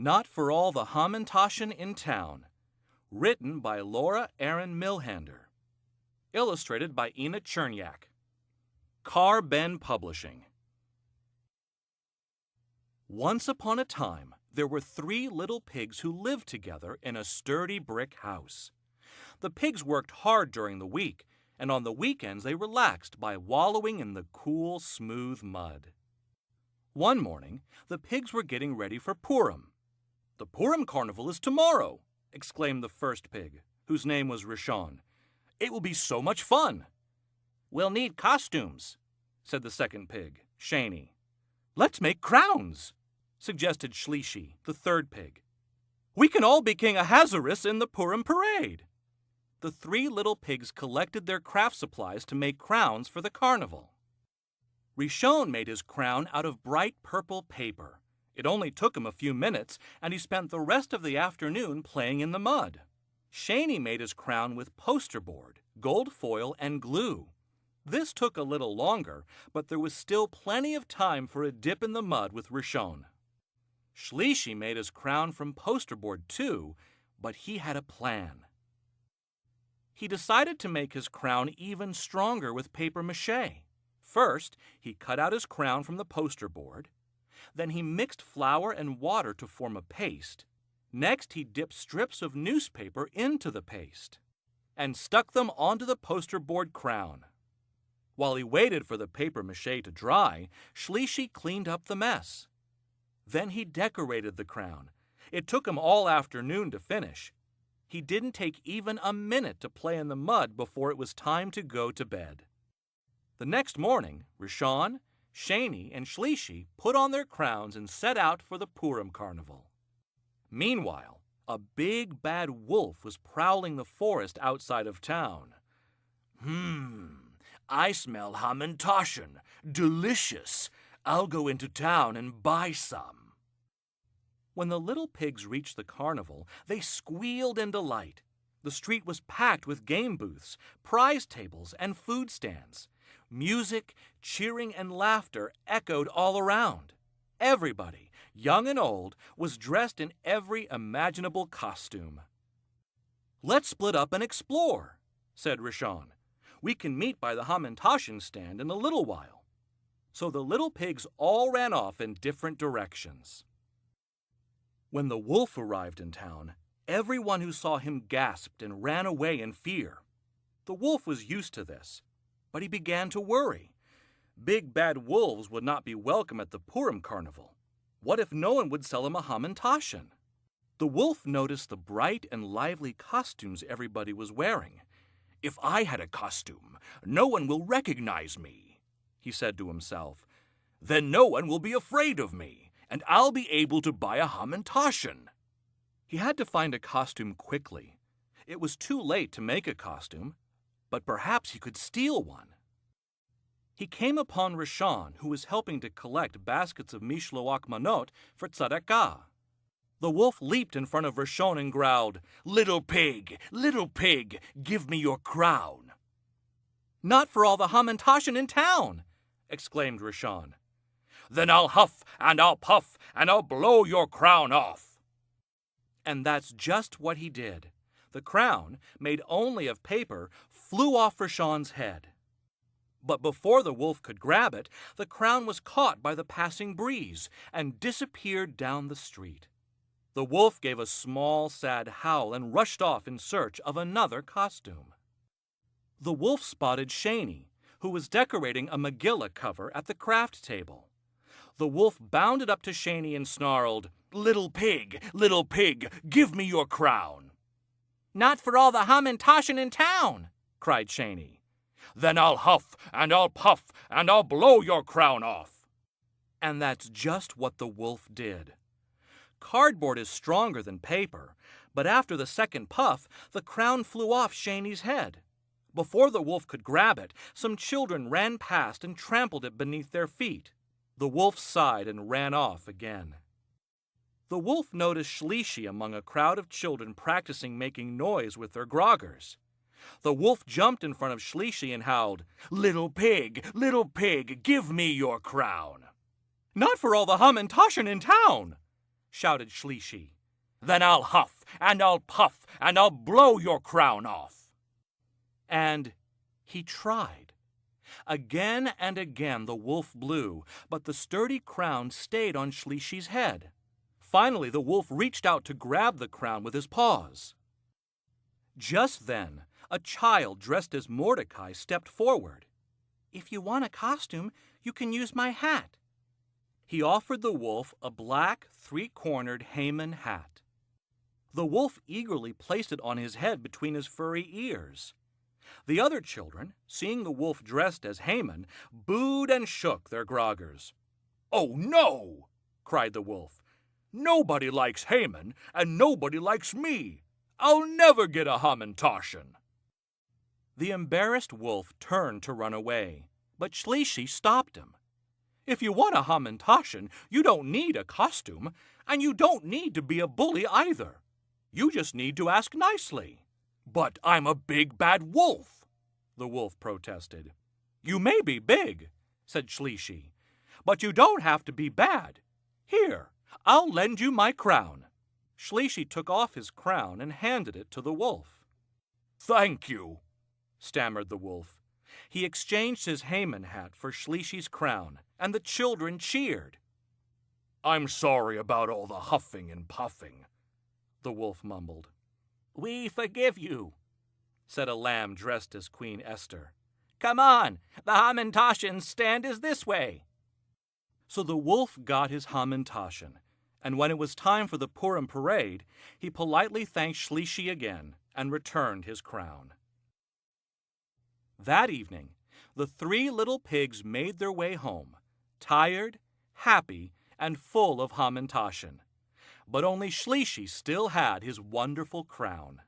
Not for All the Hamantaschen in Town. Written by Laura Aaron Milhander. Illustrated by Ina Chernyak. Ben Publishing. Once upon a time, there were 3 little pigs who lived together in a sturdy brick house. The pigs worked hard during the week, and on the weekends they relaxed by wallowing in the cool, smooth mud. One morning, the pigs were getting ready for Purim. "The Purim carnival is tomorrow," exclaimed the first pig, whose name was Rishon. "It will be so much fun." "We'll need costumes," said the second pig, Shani. "Let's make crowns," suggested Shlishi, the third pig. "We can all be King Ahasuerus in the Purim parade." The 3 little pigs collected their craft supplies to make crowns for the carnival. Rishon made his crown out of bright purple paper. It only took him a few minutes, and he spent the rest of the afternoon playing in the mud. Shani made his crown with poster board, gold foil, and glue. This took a little longer, but there was still plenty of time for a dip in the mud with Rishon. Shlishi made his crown from poster board too, but he had a plan. He decided to make his crown even stronger with paper mache. First, he cut out his crown from the poster board. Then he mixed flour and water to form a paste. Next, he dipped strips of newspaper into the paste and stuck them onto the poster board crown. While he waited for the paper mache to dry, Shlishi cleaned up the mess. Then he decorated the crown. It took him all afternoon to finish. He didn't take even a minute to play in the mud before it was time to go to bed. The next morning, Rishon, Shani, and Shlishi put on their crowns and set out for the Purim carnival. Meanwhile, a big bad wolf was prowling the forest outside of town. I smell Hamantaschen. Delicious. I'll go into town and buy some." When the little pigs reached the carnival, they squealed in delight. The street was packed with game booths, prize tables, and food stands. Music, cheering, and laughter echoed all around. Everybody, young and old, was dressed in every imaginable costume. "Let's split up and explore," said Rishon. "We can meet by the Hamantaschen stand in a little while." So the little pigs all ran off in different directions. When the wolf arrived in town, everyone who saw him gasped and ran away in fear. The wolf was used to this, but he began to worry. Big bad wolves would not be welcome at the Purim carnival. What if no one would sell him a Hamantaschen? The wolf noticed the bright and lively costumes everybody was wearing. "If I had a costume, no one will recognize me," he said to himself. "Then no one will be afraid of me, and I'll be able to buy a Hamantaschen." He had to find a costume quickly. It was too late to make a costume, but perhaps he could steal one. He came upon Rishon, who was helping to collect baskets of mishloach manot for tzedakah. The wolf leaped in front of Rishon and growled, little pig, give me your crown." "Not for all the Hamantaschen in town," exclaimed Rishon. "Then I'll huff and I'll puff and I'll blow your crown off." And that's just what he did. The crown, made only of paper, flew off Rishon's head. But before the wolf could grab it, the crown was caught by the passing breeze and disappeared down the street. The wolf gave a small, sad howl and rushed off in search of another costume. The wolf spotted Shani, who was decorating a Megillah cover at the craft table. The wolf bounded up to Shani and snarled, little pig, give me your crown." "Not for all the Hamantaschen in town," cried Shani. "Then I'll huff and I'll puff and I'll blow your crown off." And that's just what the wolf did. Cardboard is stronger than paper, but after the second puff, the crown flew off Shani's head. Before the wolf could grab it, some children ran past and trampled it beneath their feet. The wolf sighed and ran off again. The wolf noticed Shlishi among a crowd of children practicing making noise with their groggers. The wolf jumped in front of Shlishi and howled, little pig, give me your crown." "Not for all the Hamantaschen in town," shouted Shlishi. "Then I'll huff, and I'll puff, and I'll blow your crown off." And he tried. Again and again the wolf blew, but the sturdy crown stayed on Shlishi's head. Finally, the wolf reached out to grab the crown with his paws. Just then, a child dressed as Mordecai stepped forward. "If you want a costume, you can use my hat." He offered the wolf a black, three-cornered Haman hat. The wolf eagerly placed it on his head between his furry ears. The other children, seeing the wolf dressed as Haman, booed and shook their groggers. "Oh, no!" cried the wolf. "Nobody likes Haman, and nobody likes me. I'll never get a Hamantaschen." The embarrassed wolf turned to run away, but Shlishi stopped him. "If you want a Hamantaschen, you don't need a costume, and you don't need to be a bully either. You just need to ask nicely." "But I'm a big bad wolf," the wolf protested. "You may be big," said Shlishi, "but you don't have to be bad. Here, I'll lend you my crown." Shlishi took off his crown and handed it to the wolf. "Thank you," stammered the wolf. He exchanged his Haman hat for Shlishi's crown, and the children cheered. "I'm sorry about all the huffing and puffing," the wolf mumbled. "We forgive you," said a lamb dressed as Queen Esther. "Come on, the Hamantaschen stand is this way." So the wolf got his Hamantaschen, and when it was time for the Purim parade, he politely thanked Shlishi again and returned his crown. That evening, the three little pigs made their way home, tired, happy, and full of Hamantaschen. But only Shlishi still had his wonderful crown.